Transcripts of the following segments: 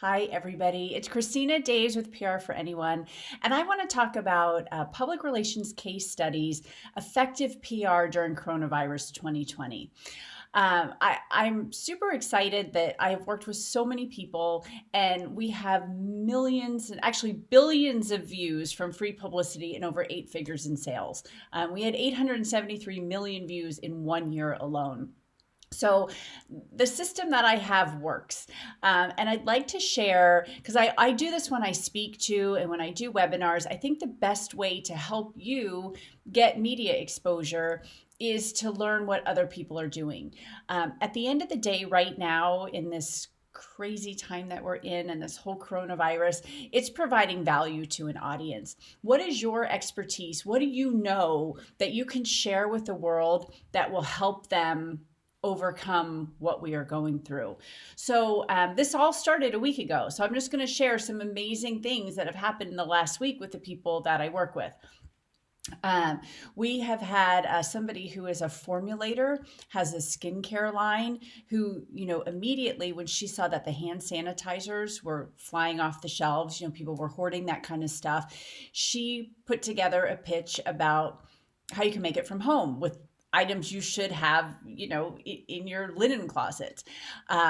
Hi, everybody. It's Christina Daves with PR for Anyone, and I want to talk about public relations case studies, effective PR during coronavirus 2020. I'm super excited that I've worked with so many people, and we have millions and actually billions of views from free publicity and over 8 figures in sales. We had 873 million views in 1 year alone. So the system that I have works. And I'd like to share, because I do this when I speak to and when I do webinars. I think the best way to help you get media exposure is to learn what other people are doing. At the end of the day, right now, in this crazy time that we're in and this whole coronavirus, it's providing value to an audience. What is your expertise? What do you know that you can share with the world that will help them overcome what we are going through? So this all started a week ago. So I'm just going to share some amazing things that have happened in the last week with the people that I work with. We have had somebody who is a formulator, has a skincare line, who, immediately when she saw that the hand sanitizers were flying off the shelves, people were hoarding that kind of stuff, she put together a pitch about how you can make it from home with items you should have, in your linen closet.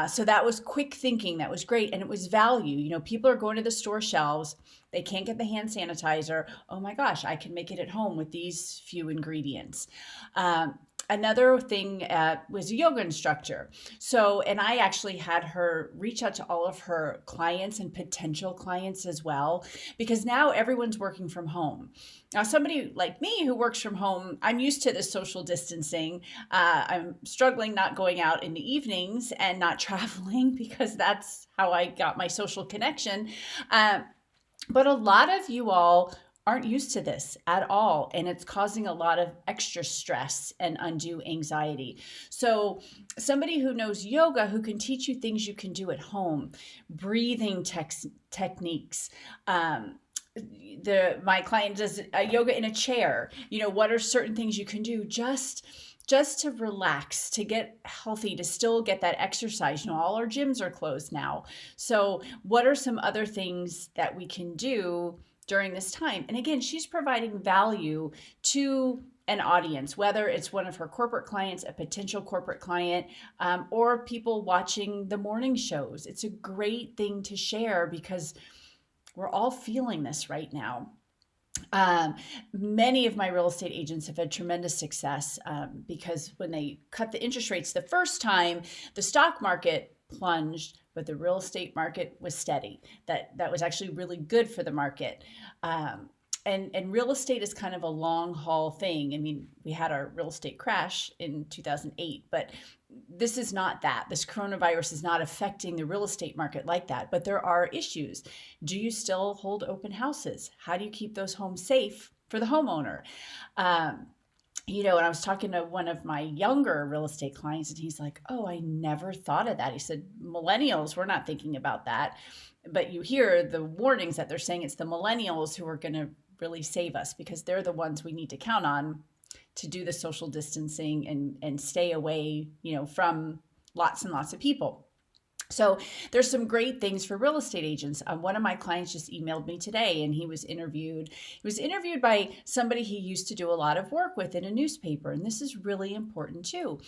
So that was quick thinking. That was great. And it was value. People are going to the store shelves. They can't get the hand sanitizer. Oh my gosh, I can make it at home with these few ingredients. Another thing was a yoga instructor. And I actually had her reach out to all of her clients and potential clients as well, because now everyone's working from home. Now, somebody like me who works from home, I'm used to the social distancing. I'm struggling not going out in the evenings and not traveling because that's how I got my social connection. But a lot of you all aren't used to this at all, and it's causing a lot of extra stress and undue anxiety. So somebody who knows yoga, who can teach you things you can do at home, breathing techniques. My client does yoga in a chair. What are certain things you can do just to relax, to get healthy, to still get that exercise. All our gyms are closed now. So what are some other things that we can do during this time? And again, she's providing value to an audience, whether it's one of her corporate clients, a potential corporate client, or people watching the morning shows. It's a great thing to share because we're all feeling this right now. Many of my real estate agents have had tremendous success because when they cut the interest rates the first time, the stock market plunged, but the real estate market was steady. That was actually really good for the market. And real estate is kind of a long haul thing. I mean, we had our real estate crash in 2008, but this is not that. This coronavirus is not affecting the real estate market like that, but there are issues. Do you still hold open houses? How do you keep those homes safe for the homeowner? And I was talking to one of my younger real estate clients, and he's like, oh, I never thought of that. He said, millennials, we're not thinking about that. But you hear the warnings that they're saying it's the millennials who are going to really save us because they're the ones we need to count on to do the social distancing and stay away, from lots and lots of people. So there's some great things for real estate agents. One of my clients just emailed me today, and he was interviewed. He was interviewed by somebody he used to do a lot of work with in a newspaper. And this is really important too.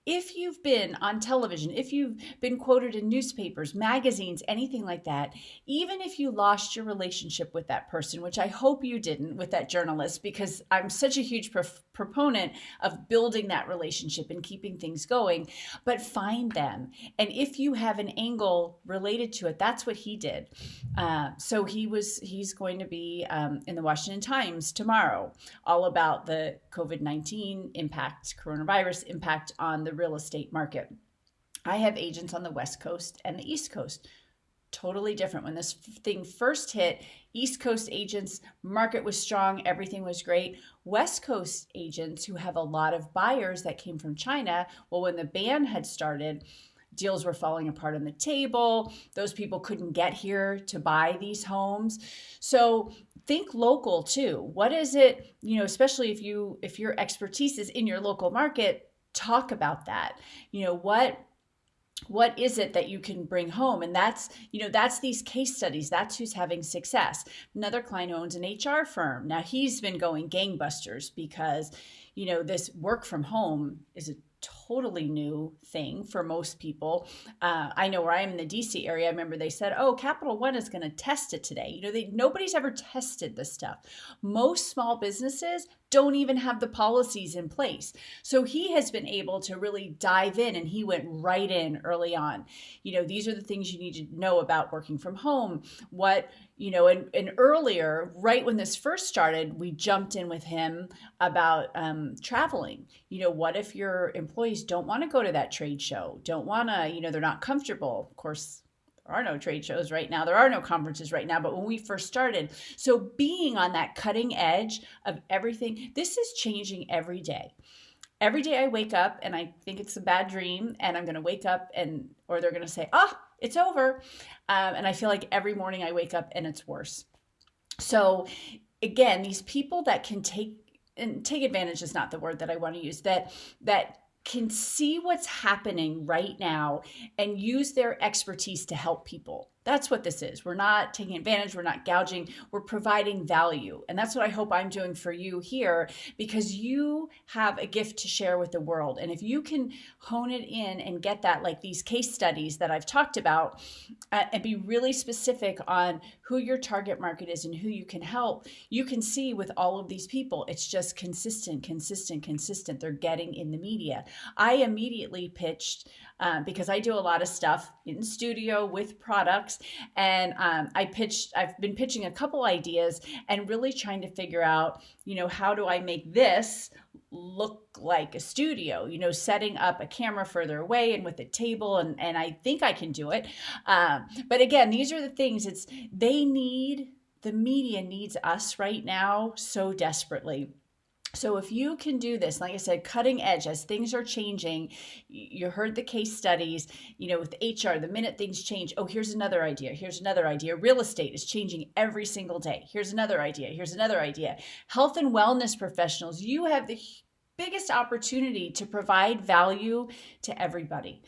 If you've been on television, if you've been quoted in newspapers, magazines, anything like that, even if you lost your relationship with that person, which I hope you didn't with that journalist, because I'm such a huge proponent of building that relationship and keeping things going, but find them. And if you have an angle related to it, that's what he did. So he's going to be in the Washington Times tomorrow, all about the COVID-19 impact, coronavirus impact on the real estate market. I have agents on the West Coast and the East Coast. Totally different. When this thing first hit, East Coast agents, market was strong, everything was great. West Coast agents who have a lot of buyers that came from China, well, when the ban had started, deals were falling apart on the table. Those people couldn't get here to buy these homes. So think local too. What is it, especially if your expertise is in your local market, talk about that. What is it that you can bring home? And that's these case studies. That's who's having success. Another client owns an HR firm. Now he's been going gangbusters because, this work from home is a totally new thing for most people. I know where I am in the DC area, I remember they said, oh, Capital One is going to test it today. Nobody's ever tested this stuff. Most small businesses don't even have the policies in place. So he has been able to really dive in, and he went right in early on. These are the things you need to know about working from home. And earlier, right when this first started, we jumped in with him about traveling. What if your employees don't want to go to that trade show, don't want to, they're not comfortable? Of course, there are no trade shows right now. There are no conferences right now. But when we first started, so being on that cutting edge of everything, this is changing every day. Every day I wake up and I think it's a bad dream, and I'm going to wake up or they're going to say, it's over. And I feel like every morning I wake up and it's worse. So again, these people that can take advantage is not the word that I want to use, that can see what's happening right now and use their expertise to help people. That's what this is. We're not taking advantage. We're not gouging. We're providing value. And that's what I hope I'm doing for you here, because you have a gift to share with the world. And if you can hone it in and get that, like these case studies that I've talked about, and be really specific on who your target market is and who you can help, you can see with all of these people, it's just consistent. They're getting in the media. I immediately pitched, because I do a lot of stuff in studio with products. And I've been pitching a couple ideas and really trying to figure out, how do I make this look like a studio, setting up a camera further away and with a table. And I think I can do it. But again, these are the things the media needs us right now so desperately. So if you can do this, like I said, cutting edge as things are changing, you heard the case studies, with HR, the minute things change, here's another idea. Real estate is changing every single day. Here's another idea. Health and wellness professionals, you have the biggest opportunity to provide value to everybody.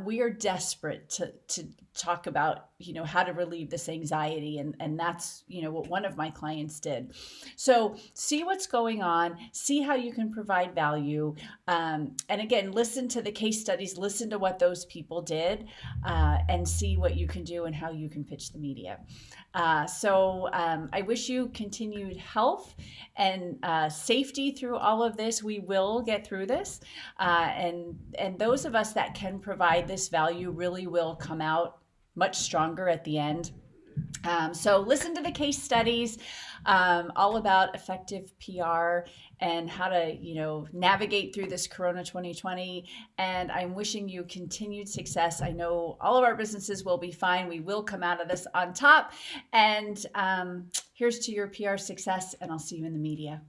We are desperate to talk about, how to relieve this anxiety. And that's, what one of my clients did. So see what's going on, see how you can provide value. And again, listen to the case studies, listen to what those people did, and see what you can do and how you can pitch the media. So I wish you continued health and safety through all of this. We will get through this. And those of us that can provide this value really will come out much stronger at the end. So listen to the case studies, all about effective PR and how to, navigate through this Corona 2020. And I'm wishing you continued success. I know all of our businesses will be fine. We will come out of this on top. And here's to your PR success, and I'll see you in the media.